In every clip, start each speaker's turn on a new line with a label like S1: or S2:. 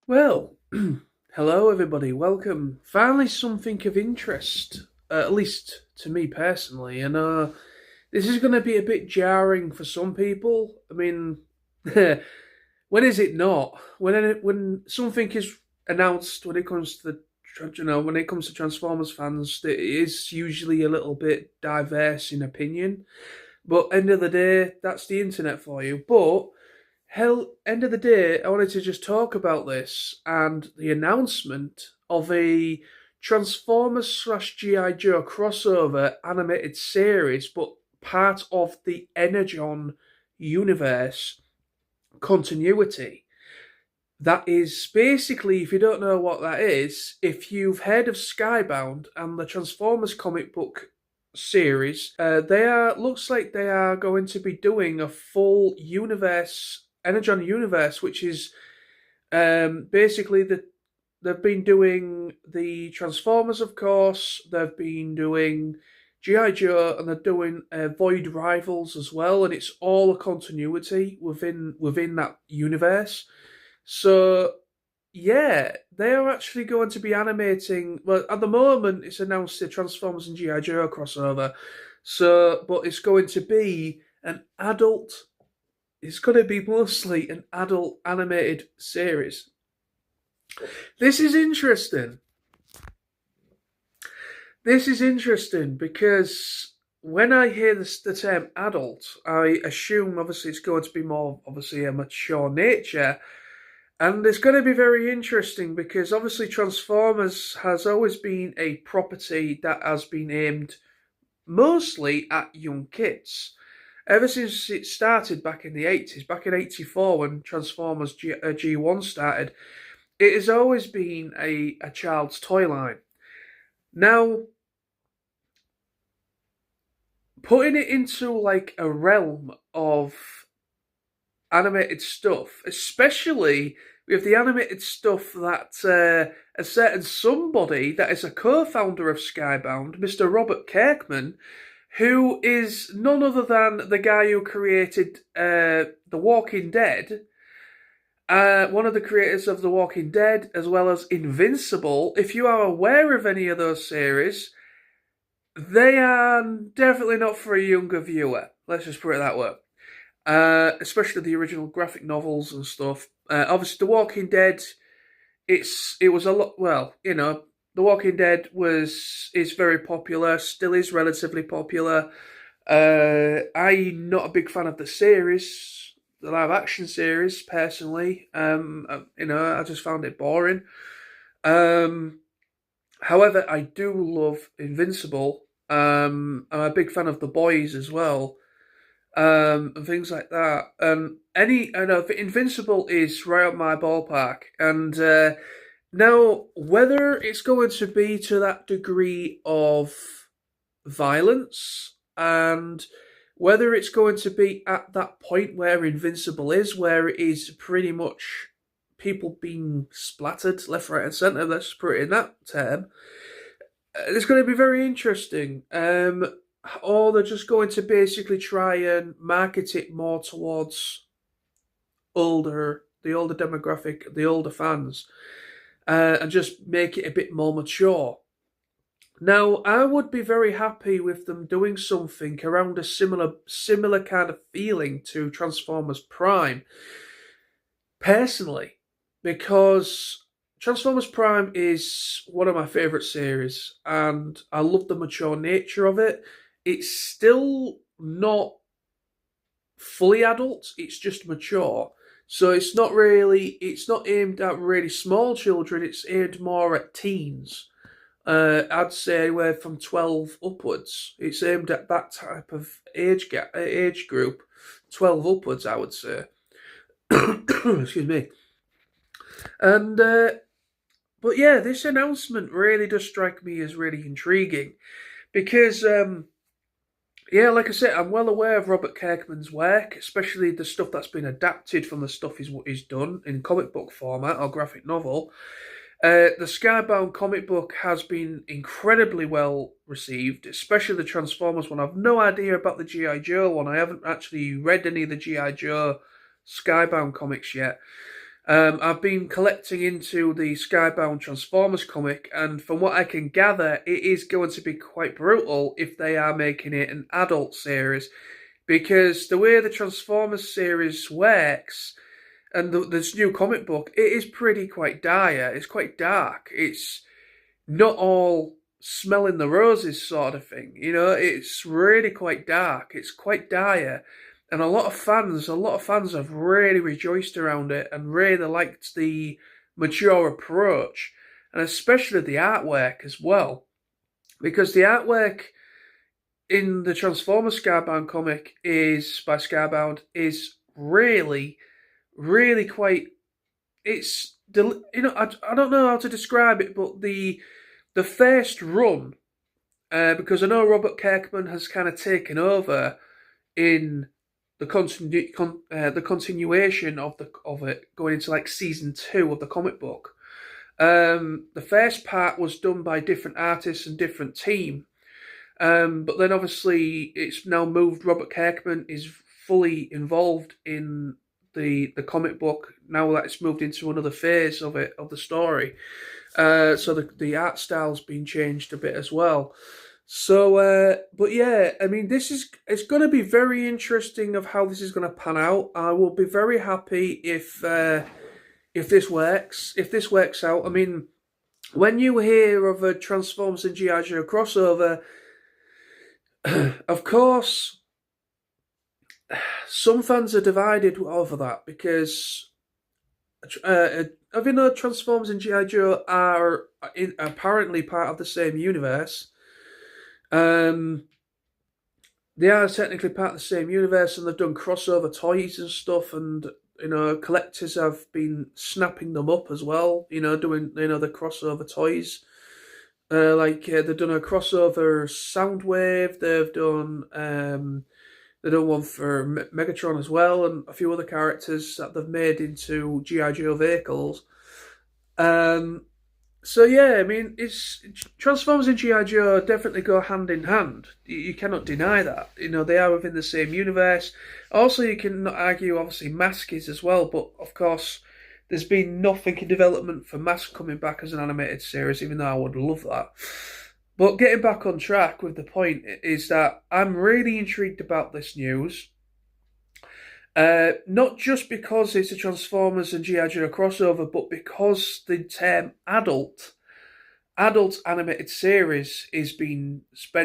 S1: Well, hello everybody, welcome. Finally, something of interest, at least to me personally, and this is going to be a bit jarring for some people. I mean, when is it not? When something is announced when it comes to when it comes to Transformers fans, it is usually a little bit diverse in opinion. But end of the day, that's the internet for you. But hell, end of the day, I wanted to just talk about this and the announcement of a Transformers slash GI Joe crossover animated series, but part of the Energon universe continuity. That is basically, if you don't know what that is, if you've heard of Skybound and the Transformers comic book series, looks like they are going to be doing a full universe, Energon universe, which is basically they've been doing the Transformers, of course. They've been doing GI Joe, and they're doing Void Rivals as well, and it's all a continuity within that universe. So yeah, they are actually going to be animating. Well, at the moment, it's announced the Transformers and GI Joe crossover. So, but it's going to be an adult. It's going to be mostly an adult animated series. This is interesting. This is interesting because when I hear the term adult, I assume obviously it's going to be more obviously a mature nature. And it's going to be very interesting because obviously Transformers has always been a property that has been aimed mostly at young kids. Ever since it started back in the 80s, back in 84 when Transformers G1 started, it has always been a child's toy line. Now, putting it into like a realm of animated stuff, especially with the animated stuff that a certain somebody that is a co-founder of Skybound, Mr. Robert Kirkman, who is none other than the guy who created The Walking Dead, one of the creators of The Walking Dead, as well as Invincible. If you are aware of any of those series, they are definitely not for a younger viewer. Let's just put it that way. Especially the original graphic novels and stuff. Obviously, The Walking Dead. It was a lot. Well, The Walking Dead is very popular. Still is relatively popular. I'm not a big fan of the series, the live action series personally. I just found it boring. However, I do love Invincible. I'm a big fan of The Boys as well, and things like that. I know Invincible is right up my ballpark, and now whether it's going to be to that degree of violence, and whether it's going to be at that point where Invincible is, where it is pretty much people being splattered left, right, and centre. Let's put it in that term. It's going to be very interesting. Or they're just going to basically try and market it more towards the older demographic, the older fans, and just make it a bit more mature. Now, I would be very happy with them doing something around a similar kind of feeling to Transformers Prime, personally, because Transformers Prime is one of my favourite series, and I love the mature nature of it. It's still not fully adult, it's just mature. So it's not aimed at really small children, it's aimed more at teens. I'd say anywhere from 12 upwards. It's aimed at that type of age group, 12 upwards, I would say. Excuse me. And but yeah, this announcement really does strike me as really intriguing because yeah, like I said, I'm well aware of Robert Kirkman's work, especially the stuff that's been adapted from the stuff he's done in comic book format or graphic novel. The Skybound comic book has been incredibly well received, especially the Transformers one. I've no idea about the G.I. Joe one. I haven't actually read any of the G.I. Joe Skybound comics yet. I've been collecting into the Skybound Transformers comic, and from what I can gather, it is going to be quite brutal if they are making it an adult series, because the way the Transformers series works, and this new comic book, it is pretty quite dire. It's quite dark. It's not all smelling the roses sort of thing. You know, it's really quite dark. It's quite dire. And a lot of fans have really rejoiced around it and really liked the mature approach, and especially the artwork as well. Because the artwork in the Transformers Skybound comic is by Skybound is really, really quite. It's I don't know how to describe it, but the first run, because I know Robert Kirkman has kind of taken over in the continuation of it, going into like season 2 of the comic book. The first part was done by different artists and different team, but then obviously it's now moved. Robert Kirkman is fully involved in the comic book now that it's moved into another phase of the story. So the art style's been changed a bit as well. So, but yeah, I mean, it's going to be very interesting of how this is going to pan out. I will be very happy if this works. If this works out, I mean, when you hear of a Transformers and G.I. Joe crossover, of course, some fans are divided over that because even though Transformers and G.I. Joe are apparently part of the same universe. They are technically part of the same universe, and they've done crossover toys and stuff, and collectors have been snapping them up as well. Doing the crossover toys. They've done a crossover Soundwave. They've done one for Megatron as well, and a few other characters that they've made into G.I. Joe vehicles. So yeah, I mean, it's Transformers and G.I. Joe definitely go hand in hand. You cannot deny that. They are within the same universe. Also, you can argue, obviously, Mask is as well, but of course, there's been nothing in development for Mask coming back as an animated series, even though I would love that. But getting back on track with the point is that I'm really intrigued about this news. Not just because it's a Transformers and G.I. Joe crossover, but because the term adult animated series is being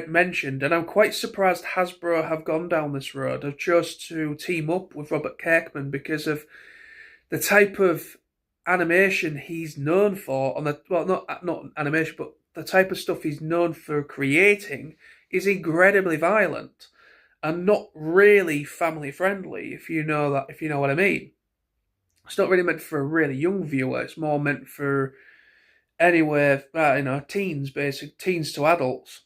S1: mentioned, and I'm quite surprised Hasbro have gone down this road. They've chose to team up with Robert Kirkman because of the type of animation he's known for. Not animation, but the type of stuff he's known for creating is incredibly violent and not really family friendly, if you know what I mean. It's not really meant for a really young viewer. It's more meant for anywhere, teens, teens to adults,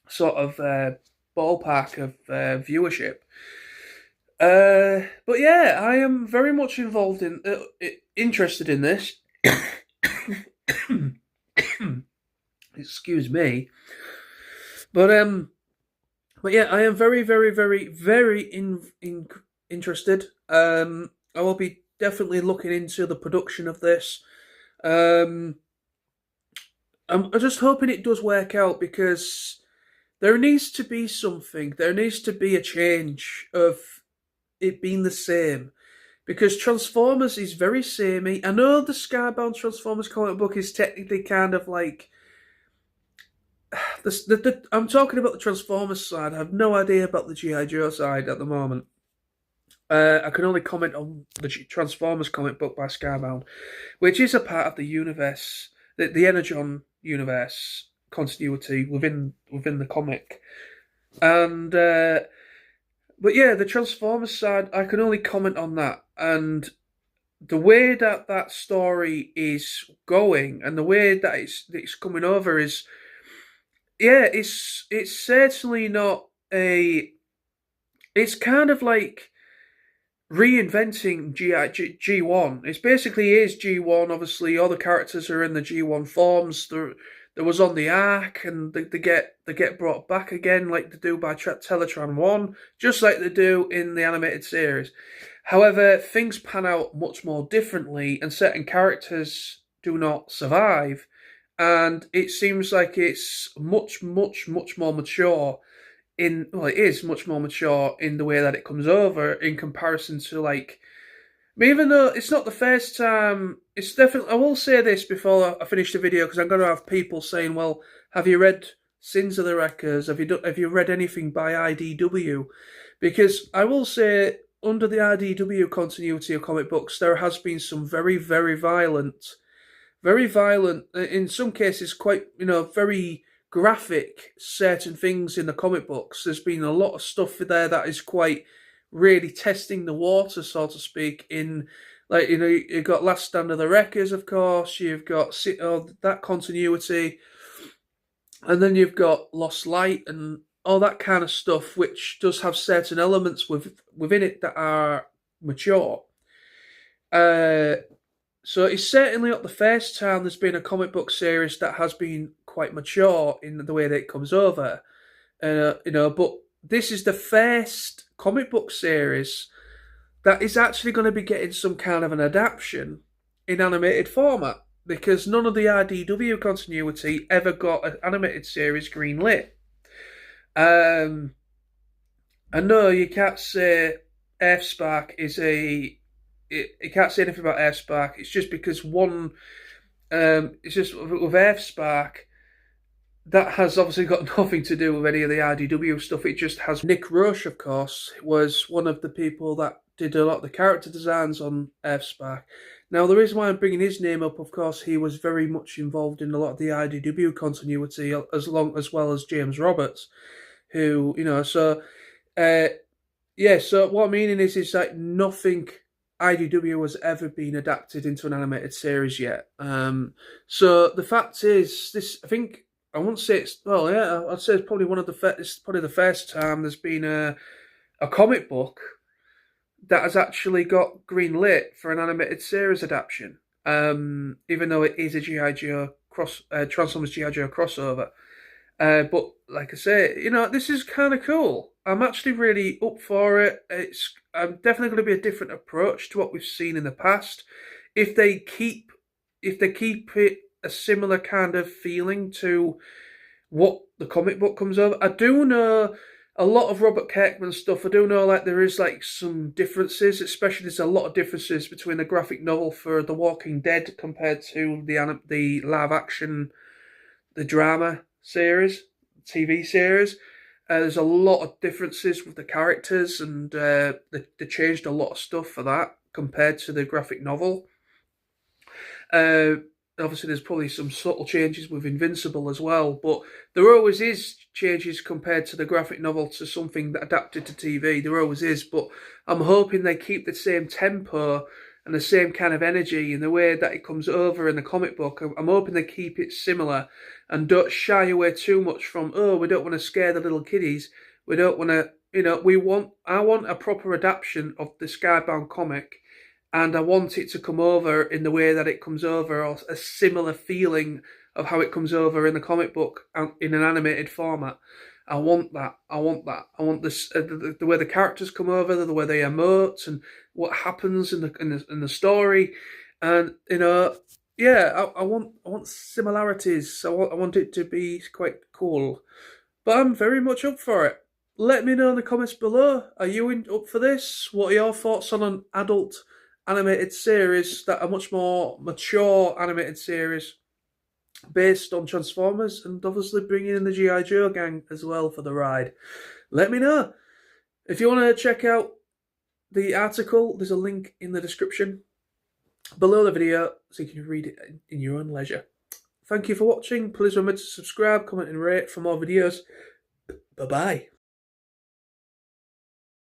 S1: sort of ballpark of viewership. But yeah, I am very much interested in this. Excuse me, but yeah, I am very, very, very, very interested. I will be definitely looking into the production of this. I'm just hoping it does work out, because there needs to be something. There needs to be a change of it being the same. Because Transformers is very samey. I know the Skybound Transformers comic book is technically kind of like... I'm talking about the Transformers side. I have no idea about the G.I. Joe side at the moment. I can only comment on the Transformers comic book by Skybound, which is a part of the universe, the Energon universe continuity within the comic. And but yeah, the Transformers side, I can only comment on that. And the way that story is going, and the way that it's coming over is, yeah, it's certainly not a. It's kind of like reinventing G1. It basically is G1. Obviously, all the characters are in the G1 forms. There was on the Ark, and they get brought back again, like they do by Teletran 1, just like they do in the animated series. However, things pan out much more differently, and certain characters do not survive. And it seems like it's much, much, much more mature well, it is much more mature in the way that it comes over in comparison to like. I mean, even though it's not the first time, it's definitely. I will say this before I finish the video because I'm going to have people saying, "Well, have you read Sins of the Wreckers? Have you read anything by IDW?" Because I will say, under the IDW continuity of comic books, there has been some very, very violent, in some cases, quite very graphic certain things in the comic books. There's been a lot of stuff there that is quite really testing the water, so to speak. In like you've got Last Stand of the Wreckers, of course. You've got that continuity, and then you've got Lost Light and all that kind of stuff, which does have certain elements within it that are mature. So it's certainly not the first time there's been a comic book series that has been quite mature in the way that it comes over. But this is the first comic book series that is actually going to be getting some kind of an adaptation in animated format, because none of the IDW continuity ever got an animated series greenlit. I know you can't say Earthspark is a. You can't say anything about Earthspark. It's just because it's just with Earthspark, that has obviously got nothing to do with any of the IDW stuff. It just has Nick Roche, of course, was one of the people that did a lot of the character designs on Earthspark. Now, the reason why I'm bringing his name up, of course, he was very much involved in a lot of the IDW continuity, as well as James Roberts, who So what I'm meaning is like nothing IDW has ever been adapted into an animated series yet. So the fact is, I think I won't say it's I'd say it's probably it's probably the first time there's been a comic book that has actually got greenlit for an animated series adaptation. Even though it is a GI Joe Transformers GI Joe crossover. But like I say, this is kind of cool. I'm actually really up for it. It's definitely going to be a different approach to what we've seen in the past. If they keep it a similar kind of feeling to what the comic book comes over. I do know a lot of Robert Kirkman stuff. I do know like there is like some differences, especially there's a lot of differences between the graphic novel for The Walking Dead compared to the live action, the drama series, TV series. There's a lot of differences with the characters, and they changed a lot of stuff for that compared to the graphic novel. Obviously, there's probably some subtle changes with Invincible as well, but there always is changes compared to the graphic novel to something that adapted to TV. There always is, but I'm hoping they keep the same tempo and the same kind of energy in the way that it comes over in the comic book. I'm hoping they keep it similar and don't shy away too much from, we don't want to scare the little kiddies. We don't want to, I want a proper adaptation of the Skybound comic, and I want it to come over in the way that it comes over, or a similar feeling of how it comes over in the comic book in an animated format. I want that. I want this the way the characters come over, the way they emote, and what happens in the story, and I want similarities. I want it to be quite cool, but I'm very much up for it. Let me know in the comments below. Are you up for this? What are your thoughts on an adult animated series, that a much more mature animated series based on Transformers, and obviously bringing in the G.I. Joe gang as well for the ride? Let me know. If you want to check out the article, there's a link in the description below the video so you can read it in your own leisure. Thank you for watching. Please remember to subscribe, comment and rate for more videos. Bye-bye.